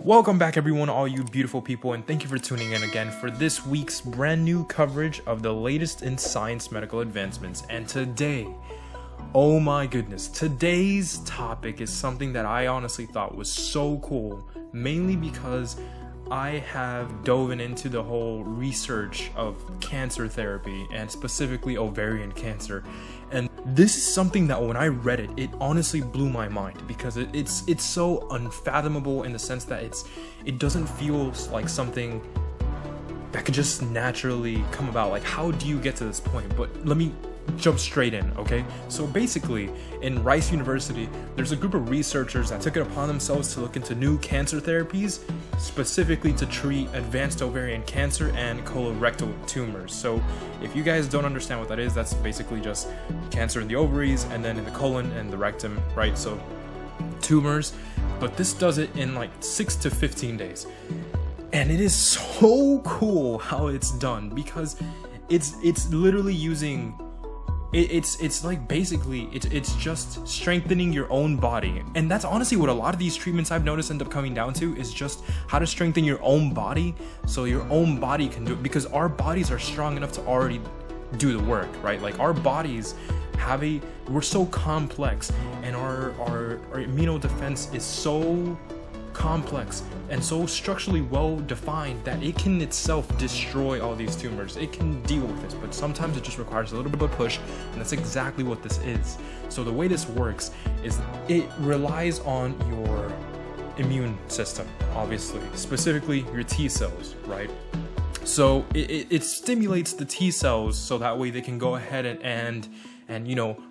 Welcome back everyone, all you beautiful people, and thank you for tuning in again for this week's brand new coverage of the latest in science medical advancements. And today, oh my goodness, today's topic is something that I honestly thought was so cool, mainly because I have dove into the whole research of cancer therapy and specifically ovarian cancer. And this is something that when I read it, it honestly blew my mind because it's so unfathomable in the sense that it doesn't feel like something that could just naturally come about. Like, how do you get to this point? But let me jump straight in, okay? So basically, in Rice University, there's a group of researchers that took it upon themselves to look into new cancer therapies, specifically to treat advanced ovarian cancer and colorectal tumors. So if you guys don't understand what that is, that's basically just cancer in the ovaries and then in the colon and the rectum, right? So tumors, but this does it in like 6 to 15 days. And it is so cool how it's done because it's literally using it's like basically it's just strengthening your own body. And that's honestly what a lot of these treatments I've noticed end up coming down to, is just how to strengthen your own body so your own body can do it, because our bodies are strong enough to already do the work, right? Like, our bodies we're so complex, and our immunodefense is so complex and so structurally well defined that it can itself destroy all these tumors. It can deal with this, but sometimes it just requires a little bit of a push, and that's exactly what this is. So the way this works is it relies on your immune system, obviously, specifically your T cells, right? So it stimulates the T cells so that way they can go ahead and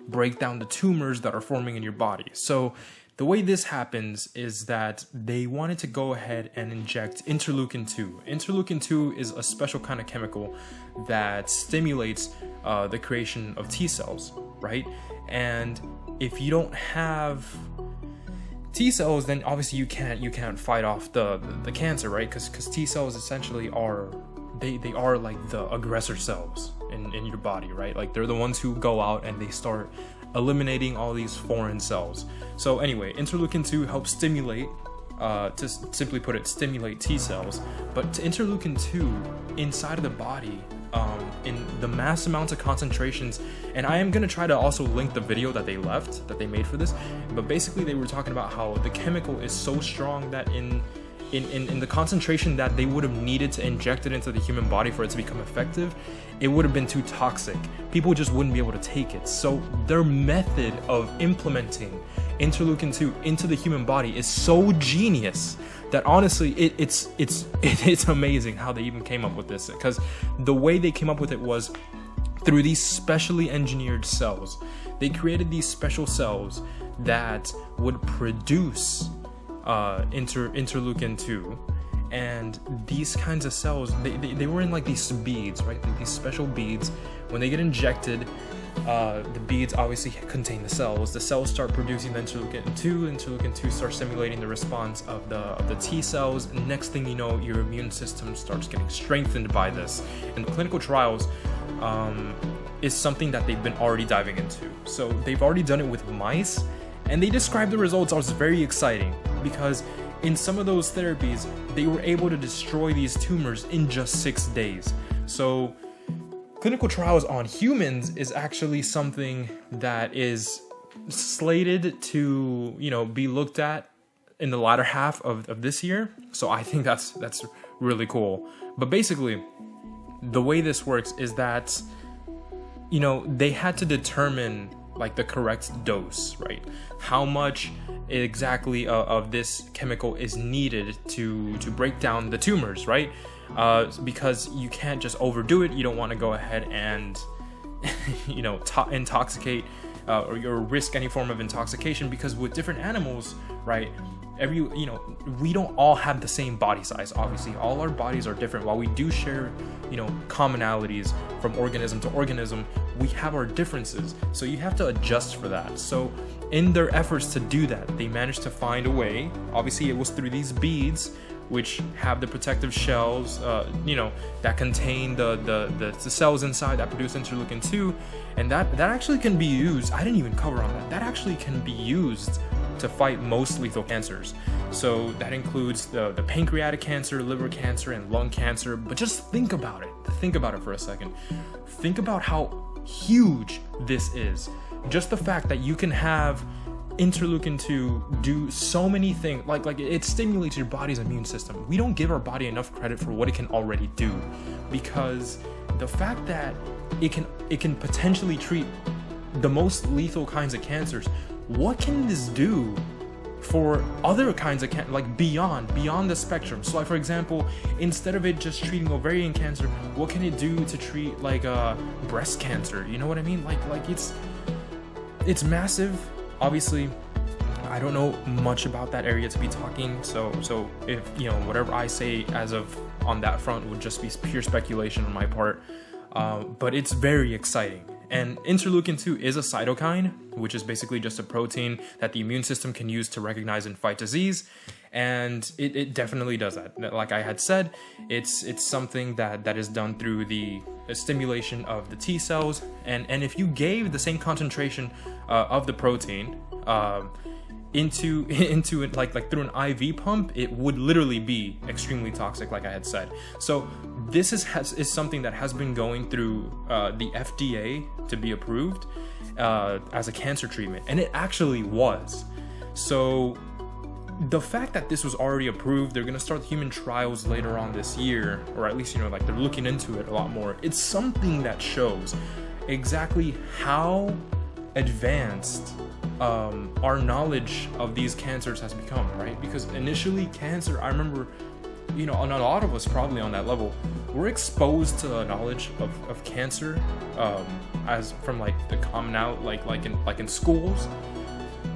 break down the tumors that are forming in your body. So the way this happens is that they wanted to go ahead and inject interleukin-2. Interleukin-2 is a special kind of chemical that stimulates the creation of T cells, right? And if you don't have T cells, then obviously you can't fight off the cancer, right? Because T cells essentially are like the aggressor cells in your body, right? Like, they're the ones who go out and they start eliminating all these foreign cells. So anyway, interleukin-2 helps stimulate, to simply put it, stimulate T cells. But to interleukin-2 inside of the body, in the mass amounts of concentrations, and I am going to try to also link the video that they made for this, but basically they were talking about how the chemical is so strong that in the concentration that they would have needed to inject it into the human body for it to become effective, it would have been too toxic. People just wouldn't be able to take it. So their method of implementing interleukin-2 into the human body is so genius that honestly it's amazing how they even came up with this, because the way they came up with it was through these specially engineered cells. They created these special cells that would produce interleukin-2, and these kinds of cells, they were in like these beads, right? Like these special beads. When they get injected, the beads obviously contain the cells. The cells start producing the interleukin-2 starts stimulating the response of the T cells, and next thing you know, your immune system starts getting strengthened by this. And the clinical trials is something that they've been already diving into. So they've already done it with mice, and they described the results as very exciting, because in some of those therapies, they were able to destroy these tumors in just 6 days. So clinical trials on humans is actually something that is slated to, be looked at in the latter half of this year. So I think that's really cool. But basically, the way this works is that, they had to determine like the correct dose, right? How much exactly of this chemical is needed to break down the tumors, right? Because you can't just overdo it. You don't want to go ahead and intoxicate or risk any form of intoxication, because with different animals, right, we don't all have the same body size. Obviously, all our bodies are different. While we do share, commonalities from organism to organism, we have our differences. So you have to adjust for that. So in their efforts to do that, they managed to find a way. Obviously, it was through these beads, which have the protective shells, that contain the cells inside that produce interleukin-2, and that actually can be used. I didn't even cover on that. That actually can be used to fight most lethal cancers. So that includes the pancreatic cancer, liver cancer, and lung cancer. But just think about it. Think about it for a second. Think about how huge this is. Just the fact that you can have interleukin-2 do so many things, like it stimulates your body's immune system. We don't give our body enough credit for what it can already do, because the fact that it can potentially treat the most lethal kinds of cancers, what can this do for other kinds of cancer, like beyond the spectrum? So like, for example, instead of it just treating ovarian cancer, what can it do to treat like breast cancer? You know what I mean? Like it's massive. Obviously, I don't know much about that area to be talking, so if whatever I say as of on that front would just be pure speculation on my part, but it's very exciting. And interleukin-2 is a cytokine, which is basically just a protein that the immune system can use to recognize and fight disease, and it definitely does that. Like I had said, it's something that is done through the stimulation of the T cells, and if you gave the same concentration of the protein into it, like through an IV pump, it would literally be extremely toxic, like I had said. So this is something that has been going through the FDA to be approved as a cancer treatment, and it actually was. So the fact that this was already approved, they're gonna start human trials later on this year, or at least like they're looking into it a lot more. It's something that shows exactly how advanced our knowledge of these cancers has become, right? Because initially cancer, I remember, and a lot of us probably on that level, we're exposed to the knowledge of cancer as from like the common out, like in schools.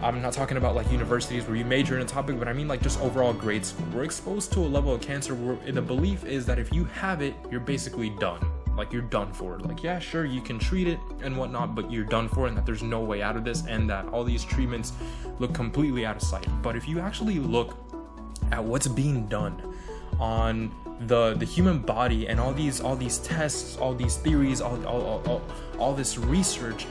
I'm not talking about like universities where you major in a topic, but I mean like just overall grade school. We're exposed to a level of cancer where the belief is that if you have it, you're basically done. Like you're done for. Like, yeah, sure, you can treat it and whatnot, but you're done for, and that there's no way out of this, and that all these treatments look completely out of sight. But if you actually look at what's being done on the human body, and all these tests, all these theories, all this research,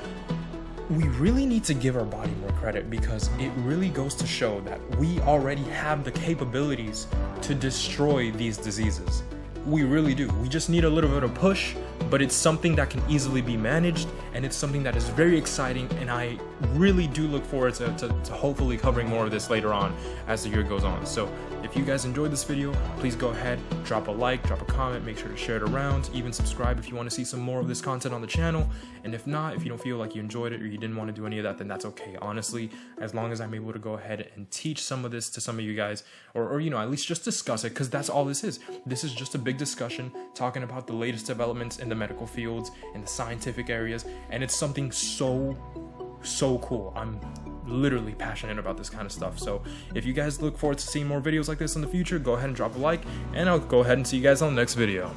we really need to give our body more credit, because it really goes to show that we already have the capabilities to destroy these diseases. We really do. We just need a little bit of push, but it's something that can easily be managed, and it's something that is very exciting, and I really do look forward to hopefully covering more of this later on as the year goes on. So if you guys enjoyed this video, please go ahead, drop a like, drop a comment, make sure to share it around, even subscribe if you want to see some more of this content on the channel. And if not, if you don't feel like you enjoyed it or you didn't want to do any of that, then that's okay. Honestly, as long as I'm able to go ahead and teach some of this to some of you guys, or at least just discuss it, because that's all this is. This is just a big discussion talking about the latest developments in the medical fields, in the scientific areas, and it's something so cool. I'm literally passionate about this kind of stuff. So if you guys look forward to seeing more videos like this in the future, go ahead and drop a like, and I'll go ahead and see you guys on the next video.